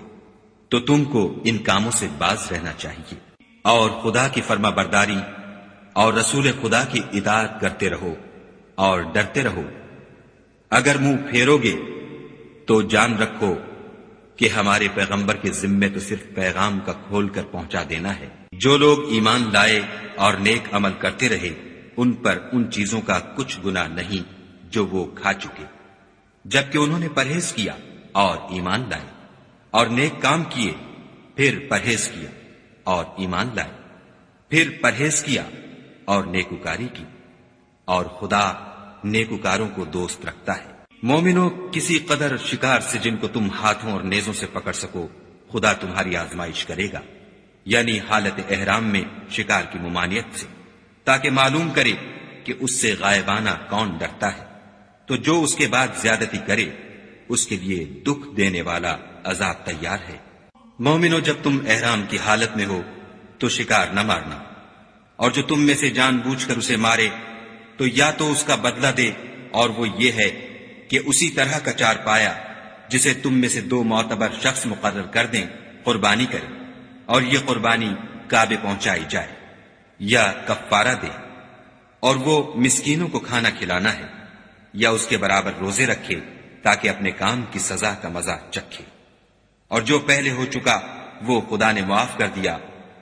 تو تم کو ان کاموں سے باز رہنا چاہیے، اور خدا کی فرما برداری اور رسول خدا کی اطاعت کرتے رہو اور ڈرتے رہو۔ اگر منہ پھیرو گے تو جان رکھو کہ ہمارے پیغمبر کے ذمے تو صرف پیغام کا کھول کر پہنچا دینا ہے۔ جو لوگ ایمان لائے اور نیک عمل کرتے رہے ان پر ان چیزوں کا کچھ گناہ نہیں جو وہ کھا چکے، جبکہ انہوں نے پرہیز کیا اور ایمان لائے، اور نیک کام کیے، پھر پرہیز کیا اور ایمان لائے، پھر پرہیز کیا اور نیکوکاری کی، اور خدا نیکوکاروں کو دوست رکھتا ہے۔ مومنوں، کسی قدر شکار سے جن کو تم ہاتھوں اور نیزوں سے پکڑ سکو خدا تمہاری آزمائش کرے گا، یعنی حالت احرام میں شکار کی ممانعت سے، تاکہ معلوم کرے کہ اس سے غائبانہ کون ڈرتا ہے، تو جو اس کے بعد زیادتی کرے اس کے لیے دکھ دینے والا عذاب تیار ہے۔ مومنوں، جب تم احرام کی حالت میں ہو تو شکار نہ مارنا، اور جو تم میں سے جان بوجھ کر اسے مارے تو یا تو اس کا بدلہ دے، اور وہ یہ ہے کہ اسی طرح کا چار پایا جسے تم میں سے 2 معتبر شخص مقرر کر دیں قربانی کرے، اور یہ قربانی کعبے پہنچائی جائے، یا کفارہ دے، اور وہ مسکینوں کو کھانا کھلانا ہے، یا اس کے برابر روزے رکھے تاکہ اپنے کام کی سزا کا مزہ چکھے۔ اور جو پہلے ہو چکا وہ خدا نے معاف کر دیا،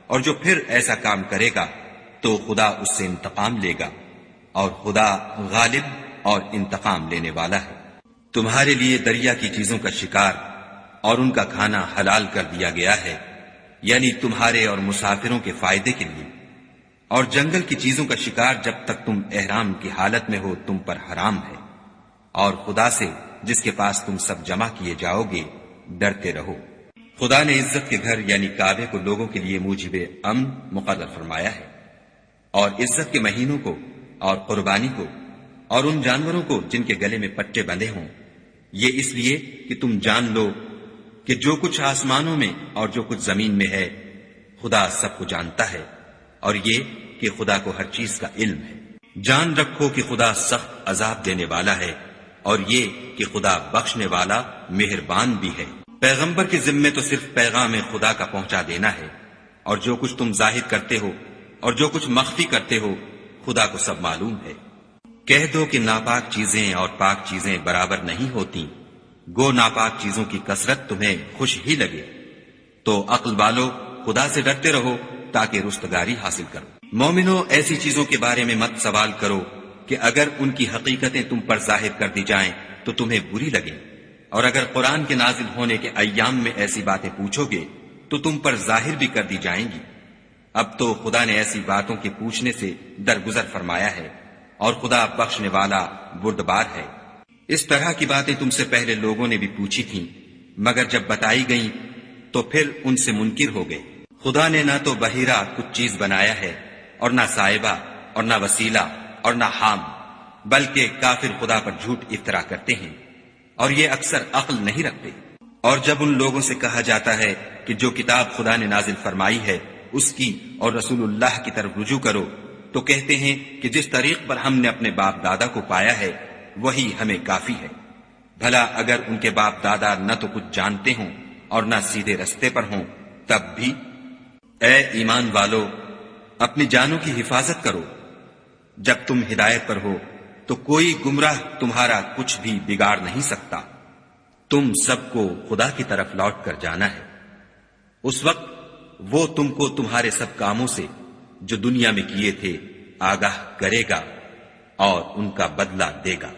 اور جو پھر ایسا کام کرے گا تو خدا اس سے انتقام لے گا، اور خدا غالب اور انتقام لینے والا ہے۔ تمہارے لیے دریا کی چیزوں کا شکار اور ان کا کھانا حلال کر دیا گیا ہے، یعنی تمہارے اور مسافروں کے فائدے کے لیے، اور جنگل کی چیزوں کا شکار جب تک تم احرام کی حالت میں ہو تم پر حرام ہے، اور خدا سے جس کے پاس تم سب جمع کیے جاؤ گے ڈرتے رہو۔ خدا نے عزت کے گھر یعنی کعبے کو لوگوں کے لیے موجب امن مقرر فرمایا ہے، اور عزت کے مہینوں کو اور قربانی کو اور ان جانوروں کو جن کے گلے میں پٹے بندھے ہوں، یہ اس لیے کہ تم جان لو کہ جو کچھ آسمانوں میں اور جو کچھ زمین میں ہے خدا سب کو جانتا ہے، اور یہ کہ خدا کو ہر چیز کا علم ہے۔ جان رکھو کہ خدا سخت عذاب دینے والا ہے، اور یہ کہ خدا بخشنے والا مہربان بھی ہے۔ پیغمبر کے ذمے تو صرف پیغام خدا کا پہنچا دینا ہے، اور جو کچھ تم ظاہر کرتے ہو اور جو کچھ مخفی کرتے ہو خدا کو سب معلوم ہے۔ کہہ دو کہ ناپاک چیزیں اور پاک چیزیں برابر نہیں ہوتی، گو ناپاک چیزوں کی کثرت تمہیں خوش ہی لگے، تو عقل والو خدا سے ڈرتے رہو تاکہ رستگاری حاصل کرو۔ مومنو، ایسی چیزوں کے بارے میں مت سوال کرو کہ اگر ان کی حقیقتیں تم پر ظاہر کر دی جائیں تو تمہیں بری لگیں، اور اگر قرآن کے نازل ہونے کے ایام میں ایسی باتیں پوچھو گے تو تم پر ظاہر بھی کر دی جائیں گی۔ اب تو خدا نے ایسی باتوں کے پوچھنے سے درگزر فرمایا ہے، اور خدا بخشنے والا بردبار ہے۔ اس طرح کی باتیں تم سے پہلے لوگوں نے بھی پوچھی تھیں، مگر جب بتائی گئیں تو پھر ان سے منکر ہو گئے۔ خدا نے نہ تو بحیرہ کچھ چیز بنایا ہے، اور نہ صاحبہ، اور نہ وسیلہ، اور نہ حام، بلکہ کافر خدا پر جھوٹ افطرا کرتے ہیں، اور یہ اکثر عقل نہیں رکھتے۔ اور جب ان لوگوں سے کہا جاتا ہے کہ جو کتاب خدا نے نازل فرمائی ہے اس کی اور رسول اللہ کی طرف رجوع کرو، تو کہتے ہیں کہ جس طریق پر ہم نے اپنے باپ دادا کو پایا ہے وہی ہمیں کافی ہے۔ بھلا اگر ان کے باپ دادا نہ تو کچھ جانتے ہوں اور نہ سیدھے رستے پر ہوں تب بھی؟ اے ایمان والو، اپنی جانوں کی حفاظت کرو۔ جب تم ہدایت پر ہو تو کوئی گمراہ تمہارا کچھ بھی بگاڑ نہیں سکتا۔ تم سب کو خدا کی طرف لوٹ کر جانا ہے، اس وقت وہ تم کو تمہارے سب کاموں سے جو دنیا میں کیے تھے آگاہ کرے گا اور ان کا بدلہ دے گا۔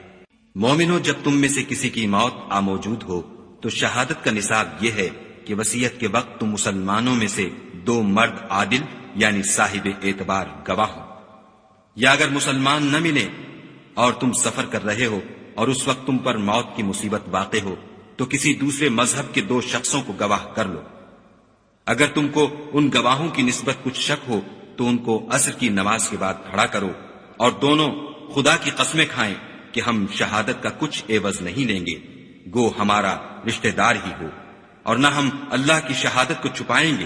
مومنو، جب تم میں سے کسی کی موت آ موجود ہو تو شہادت کا نصاب یہ ہے کہ وصیت کے وقت تم مسلمانوں میں سے 2 مرد عادل یعنی صاحب اعتبار گواہ ہو، یا اگر مسلمان نہ ملے اور تم سفر کر رہے ہو اور اس وقت تم پر موت کی مصیبت واقع ہو تو کسی دوسرے مذہب کے 2 شخصوں کو گواہ کر لو۔ اگر تم کو ان گواہوں کی نسبت کچھ شک ہو تو ان کو عصر کی نماز کے بعد کھڑا کرو، اور دونوں خدا کی قسمیں کھائیں کہ ہم شہادت کا کچھ عوض نہیں لیں گے، گو ہمارا رشتہ دار ہی ہو، اور نہ ہم اللہ کی شہادت کو چھپائیں گے،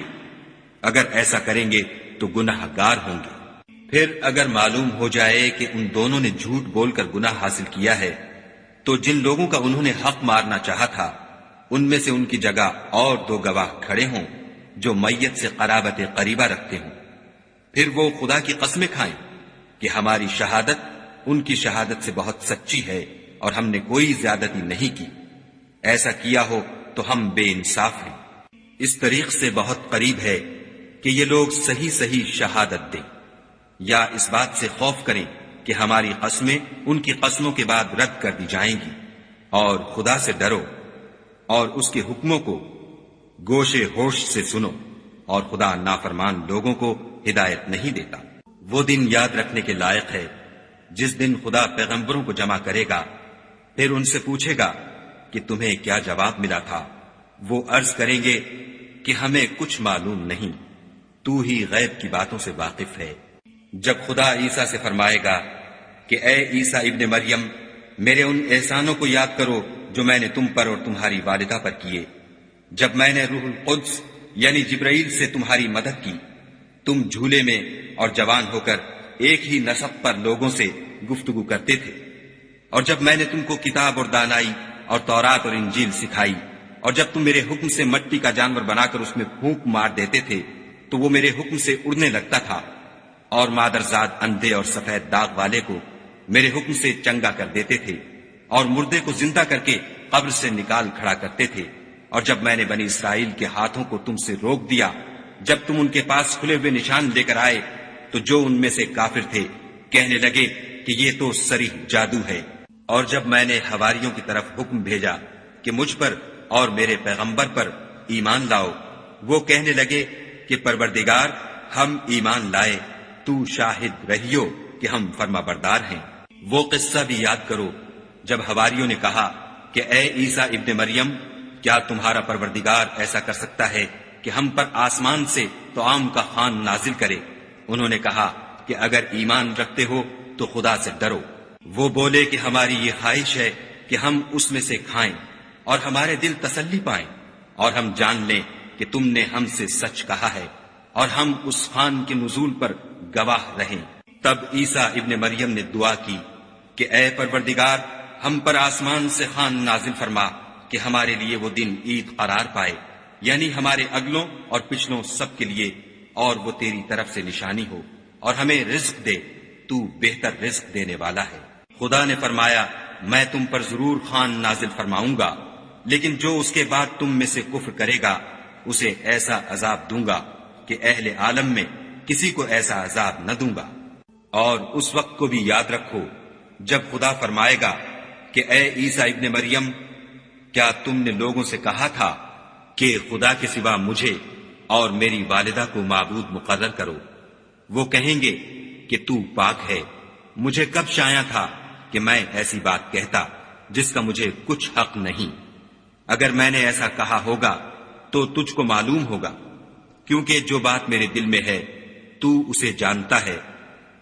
اگر ایسا کریں گے تو گناہ گار ہوں گے۔ پھر اگر معلوم ہو جائے کہ ان دونوں نے جھوٹ بول کر گناہ حاصل کیا ہے تو جن لوگوں کا انہوں نے حق مارنا چاہا تھا ان میں سے ان کی جگہ اور 2 گواہ کھڑے ہوں جو میت سے قرابت قریبہ رکھتے ہوں، پھر وہ خدا کی قسمیں کھائیں کہ ہماری شہادت ان کی شہادت سے بہت سچی ہے اور ہم نے کوئی زیادتی نہیں کی. ایسا کیا ہو تو ہم بے انصاف ہیں. اس طریق سے بہت قریب ہے کہ یہ لوگ صحیح صحیح شہادت دیں، یا اس بات سے خوف کریں کہ ہماری قسمیں ان کی قسموں کے بعد رد کر دی جائیں گی. اور خدا سے ڈرو اور اس کے حکموں کو گوشے ہوش سے سنو، اور خدا نافرمان لوگوں کو ہدایت نہیں دیتا. وہ دن یاد رکھنے کے لائق ہے جس دن خدا پیغمبروں کو جمع کرے گا، پھر ان سے پوچھے گا کہ تمہیں کیا جواب ملا تھا. وہ عرض کریں گے کہ ہمیں کچھ معلوم نہیں، تو ہی غیب کی باتوں سے واقف ہے. جب خدا عیسیٰ سے فرمائے گا کہ اے عیسیٰ ابن مریم، میرے ان احسانوں کو یاد کرو جو میں نے تم پر اور تمہاری والدہ پر کیے، جب میں نے روح القدس یعنی جبرائیل سے تمہاری مدد کی، تم جھولے میں اور جوان ہو کر ایک ہی نسق پر لوگوں سے گفتگو کرتے تھے، اور جب میں نے تم کو کتاب اور دانائی اور تورات اور انجیل سکھائی، اور جب تم میرے حکم سے مٹی کا جانور بنا کر اس میں پھونک مار دیتے تھے تو وہ میرے حکم سے اڑنے لگتا تھا، اور مادرزاد اندھے اور سفید داغ والے کو میرے حکم سے چنگا کر دیتے تھے، اور مردے کو زندہ کر کے قبر سے نکال کھڑا کرتے تھے. اور جب میں نے بنی اسرائیل کے ہاتھوں کو تم سے روک دیا، جب تم ان کے پاس کھلے ہوئے نشان لے کر آئے، تو جو ان میں سے کافر تھے کہنے لگے کہ یہ تو صریح جادو ہے. اور جب میں نے حواریوں کی طرف حکم بھیجا کہ مجھ پر اور میرے پیغمبر پر ایمان لاؤ، وہ کہنے لگے کہ پروردگار، ہم ایمان لائے، تو شاہد رہیو کہ ہم فرما بردار ہیں. وہ قصہ بھی یاد کرو جب حواریوں نے کہا کہ اے عیسیٰ ابن مریم، کیا تمہارا پروردگار ایسا کر سکتا ہے کہ ہم پر آسمان سے طعام کا خوان نازل کرے؟ انہوں نے کہا کہ اگر ایمان رکھتے ہو تو خدا سے ڈرو. وہ بولے کہ ہماری یہ خواہش ہے کہ ہم اس میں سے کھائیں اور ہمارے دل تسلی پائیں، اور ہم جان لیں کہ تم نے ہم سے سچ کہا ہے، اور ہم اس خوان کے نزول پر گواہ رہیں. تب عیسیٰ ابن مریم نے دعا کی کہ اے پروردگار، ہم پر آسمان سے خوان نازل فرما کہ ہمارے لیے وہ دن عید قرار پائے، یعنی ہمارے اگلوں اور پچھلوں سب کے لیے، اور وہ تیری طرف سے نشانی ہو، اور ہمیں رزق دے، تو بہتر رزق دینے والا ہے. خدا نے فرمایا، میں تم پر ضرور خوان نازل فرماؤں گا، لیکن جو اس کے بعد تم میں سے کفر کرے گا اسے ایسا عذاب دوں گا کہ اہل عالم میں کسی کو ایسا عذاب نہ دوں گا. اور اس وقت کو بھی یاد رکھو جب خدا فرمائے گا کہ اے عیسیٰ ابن مریم، کیا تم نے لوگوں سے کہا تھا کہ خدا کے سوا مجھے اور میری والدہ کو معبود مقرر کرو؟ وہ کہیں گے کہ تو پاک ہے، مجھے کب شایع تھا کہ میں ایسی بات کہتا جس کا مجھے کچھ حق نہیں. اگر میں نے ایسا کہا ہوگا تو تجھ کو معلوم ہوگا، کیونکہ جو بات میرے دل میں ہے تو اسے جانتا ہے،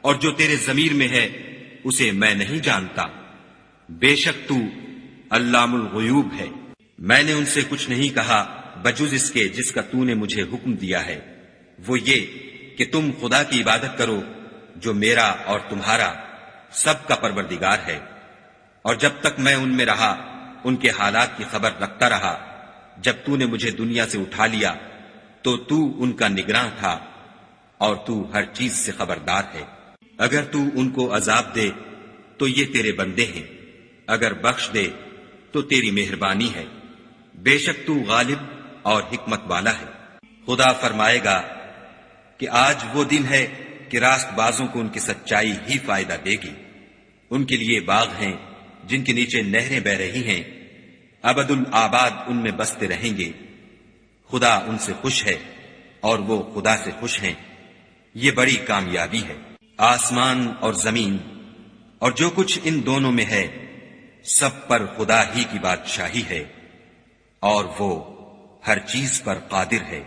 اور جو تیرے ضمیر میں ہے اسے میں نہیں جانتا. بے شک تو علام الغیوب ہے. میں نے ان سے کچھ نہیں کہا بجز اس کے جس کا تو نے مجھے حکم دیا ہے، وہ یہ کہ تم خدا کی عبادت کرو جو میرا اور تمہارا سب کا پروردگار ہے. اور جب تک میں ان میں رہا ان کے حالات کی خبر رکھتا رہا. جب تو نے مجھے دنیا سے اٹھا لیا تو تو ان کا نگراں تھا، اور تو ہر چیز سے خبردار ہے. اگر تو ان کو عذاب دے تو یہ تیرے بندے ہیں، اگر بخش دے تو تیری مہربانی ہے. بے شک تو غالب اور حکمت والا ہے. خدا فرمائے گا کہ آج وہ دن ہے کہ راست بازوں کو ان کی سچائی ہی فائدہ دے گی. ان کے لیے باغ ہیں جن کے نیچے نہریں بہ رہی ہیں، ابد الآباد ان میں بستے رہیں گے. خدا ان سے خوش ہے اور وہ خدا سے خوش ہیں. یہ بڑی کامیابی ہے. آسمان اور زمین اور جو کچھ ان دونوں میں ہے سب پر خدا ہی کی بادشاہی ہے، اور وہ ہر چیز پر قادر ہے.